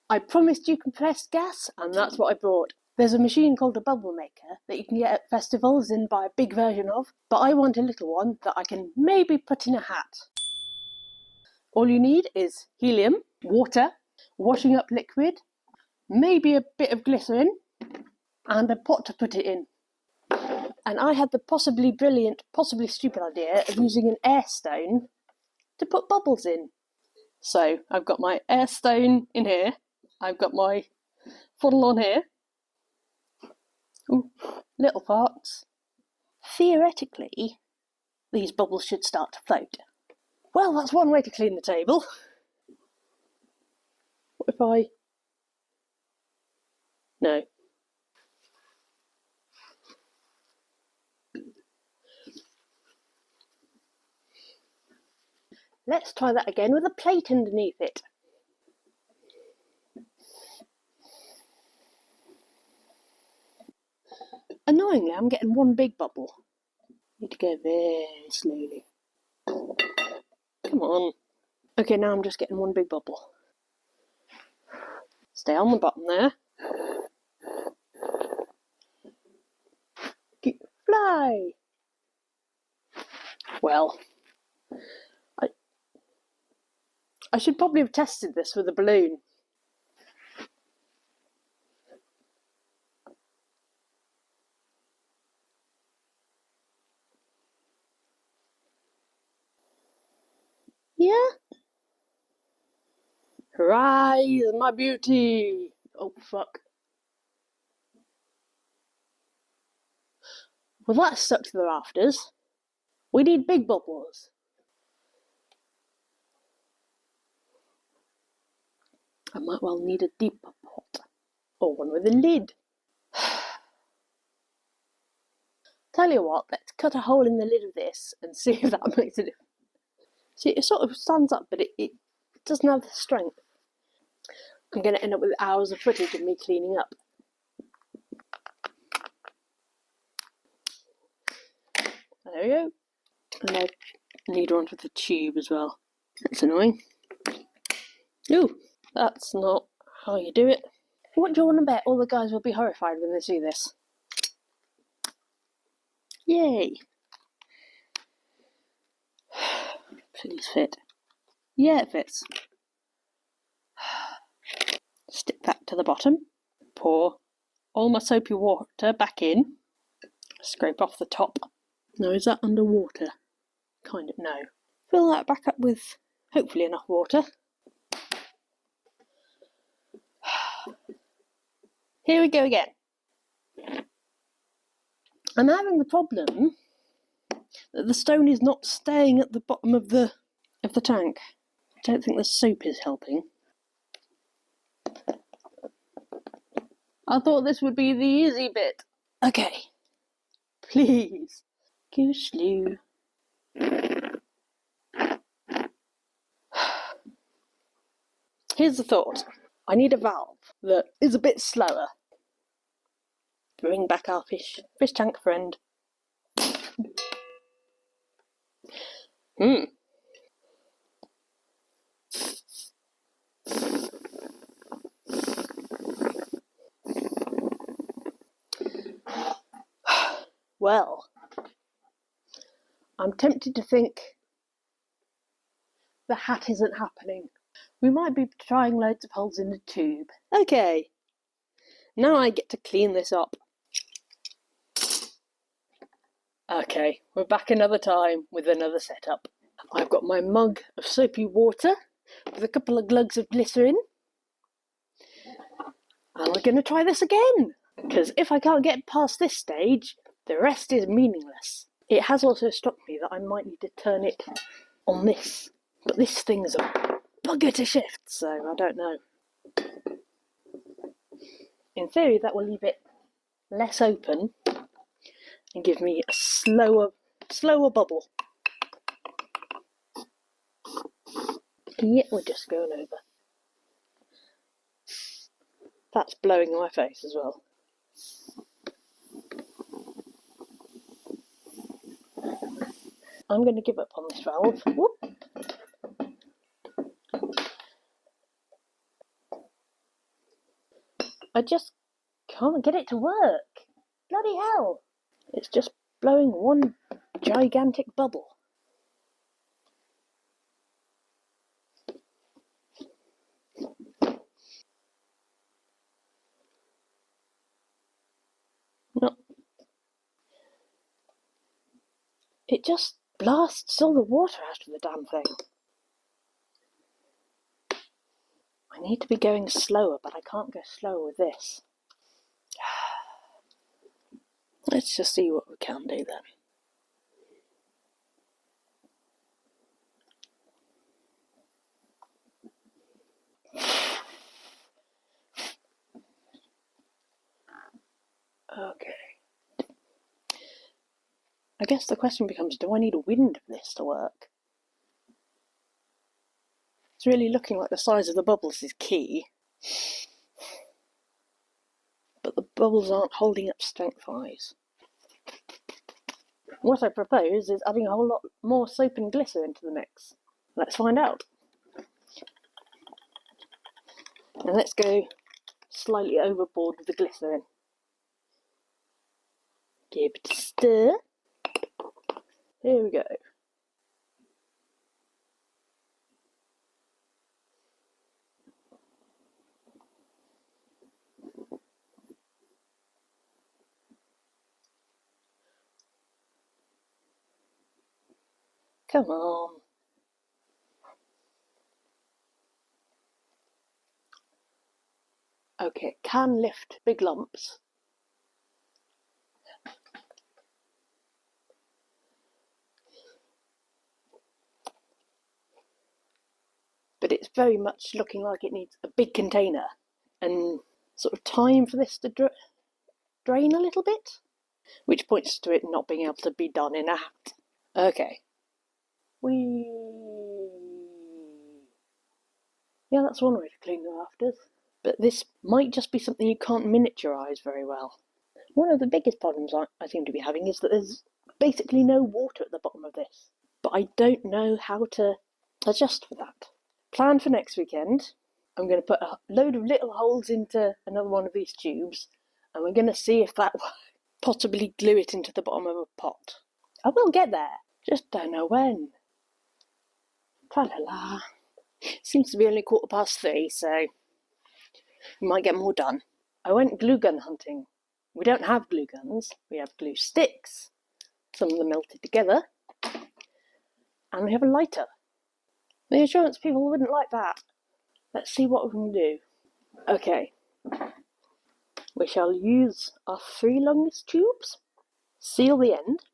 I promised you compressed gas, and that's what I brought. There's a machine called a bubble maker that you can get at festivals and buy a big version of, but I want a little one that I can maybe put in a hat. All you need is helium, water, washing up liquid, maybe a bit of glycerin, and a pot to put it in. And I had the possibly brilliant, possibly stupid idea of using an air stone to put bubbles in. So I've got my air stone in here, I've got my funnel on here. Ooh, little parts. Theoretically, these bubbles should start to float. Well, that's one way to clean the table. What if I... No. Let's try that again with a plate underneath it. Annoyingly, I'm getting one big bubble. Need to go very slowly. Come on. Okay, now I'm just getting one big bubble. Stay on the bottom there. Fly! Well, I should probably have tested this with a balloon. Yeah? Rise, my beauty! Oh, fuck. Well, that's stuck to the rafters. We need big bubbles. I might well need a deeper pot. Or one with a lid. Tell you what, let's cut a hole in the lid of this and see if that makes a difference. See, it sort of stands up, but it doesn't have the strength. I'm going to end up with hours of footage of me cleaning up. There we go. And I need one with the tube as well. That's annoying. Ooh, that's not how you do it. What do you want to bet all the guys will be horrified when they see this? Yay! Please fit. Yeah, it fits. Stick that to the bottom. Pour all my soapy water back in. Scrape off the top. Now, is that underwater? Kind of, no. Fill that back up with hopefully enough water. Here we go again. I'm having the problem that the stone is not staying at the bottom of the tank. I don't think the soap is helping. I thought this would be the easy bit. Okay. Please. Go slow. Here's the thought. I need a valve that is a bit slower. Bring back our fish tank friend. Well, I'm tempted to think the hat isn't happening. We might be trying loads of holes in the tube. Okay, now I get to clean this up. Okay, we're back another time with another setup. I've got my mug of soapy water with a couple of glugs of glycerin. And we're going to try this again, because if I can't get past this stage, the rest is meaningless. It has also struck me that I might need to turn it on this, but this thing's a bugger to shift, so I don't know. In theory, that will leave it less open and give me a slower bubble. Yeah, we're just going over. That's blowing in my face as well. I'm going to give up on this valve. Whoop. I just can't get it to work. Bloody hell! It's just blowing one gigantic bubble. No. It just blasts all the water out of the damn thing. I need to be going slower, but I can't go slower with this. Let's just see what we can do then. Okay. I guess the question becomes, do I need a wind of this to work? It's really looking like the size of the bubbles is key. But the bubbles aren't holding up strength-wise. What I propose is adding a whole lot more soap and glitter into the mix. Let's find out. And let's go slightly overboard with the glycerin. Give it a stir. Here we go. Come on. Okay, it can lift big lumps. But it's very much looking like it needs a big container and sort of time for this to drain a little bit, which points to it not being able to be done in a hat. Okay. Yeah, that's one way to clean the rafters. But this might just be something you can't miniaturise very well. One of the biggest problems I seem to be having is that there's basically no water at the bottom of this. But I don't know how to adjust for that. Plan for next weekend, I'm going to put a load of little holes into another one of these tubes, and we're going to see if that will possibly glue it into the bottom of a pot. I will get there, just don't know when. Tra-la-la. Seems to be only 3:15, so we might get more done. I went glue gun hunting. We don't have glue guns, we have glue sticks. Some of them melted together. And we have a lighter. The insurance people wouldn't like that. Let's see what we can do. Okay. We shall use our 3 longest tubes, seal the end,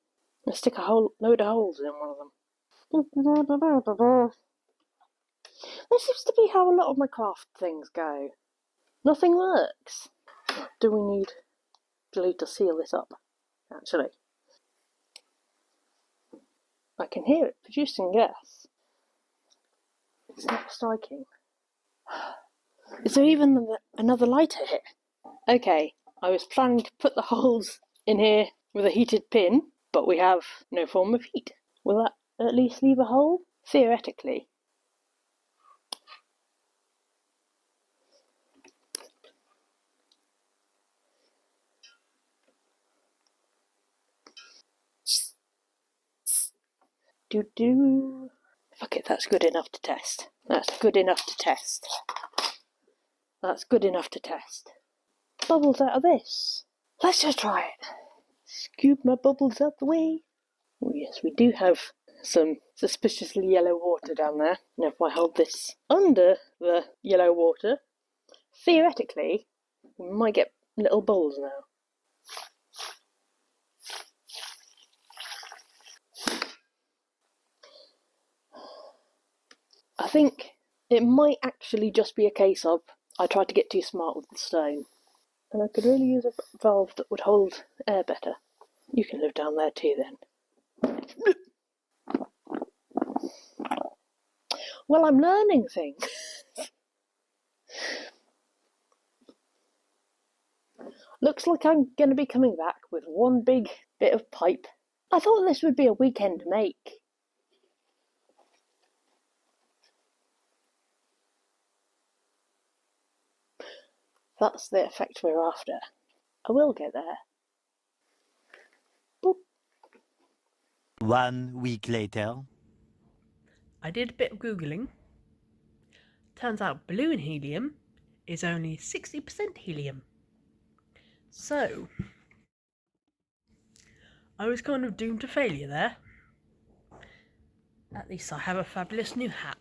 and stick a whole load of holes in one of them. This seems to be how a lot of my craft things go. Nothing works. Do we need glue to seal this up? Actually, I can hear it producing gas. It's not striking. Is there even another lighter here? Okay, I was planning to put the holes in here with a heated pin, but we have no form of heat. Will that at least leave a hole? Theoretically. Do. Fuck it, that's good enough to test. That's good enough to test. That's good enough to test. Bubbles out of this. Let's just try it. Scoop my bubbles out the way. Oh yes, we do have some suspiciously yellow water down there. Now if I hold this under the yellow water, theoretically, we might get little bubbles now. I think it might actually just be a case of I tried to get too smart with the stone. And I could really use a valve that would hold air better. You can live down there too then. Well, I'm learning things. Looks like I'm going to be coming back with one big bit of pipe. I thought this would be a weekend make. That's the effect we're after. I will get there. Boop. 1 week later. I did a bit of Googling. Turns out balloon helium is only 60% helium. So, I was kind of doomed to failure there. At least I have a fabulous new hat.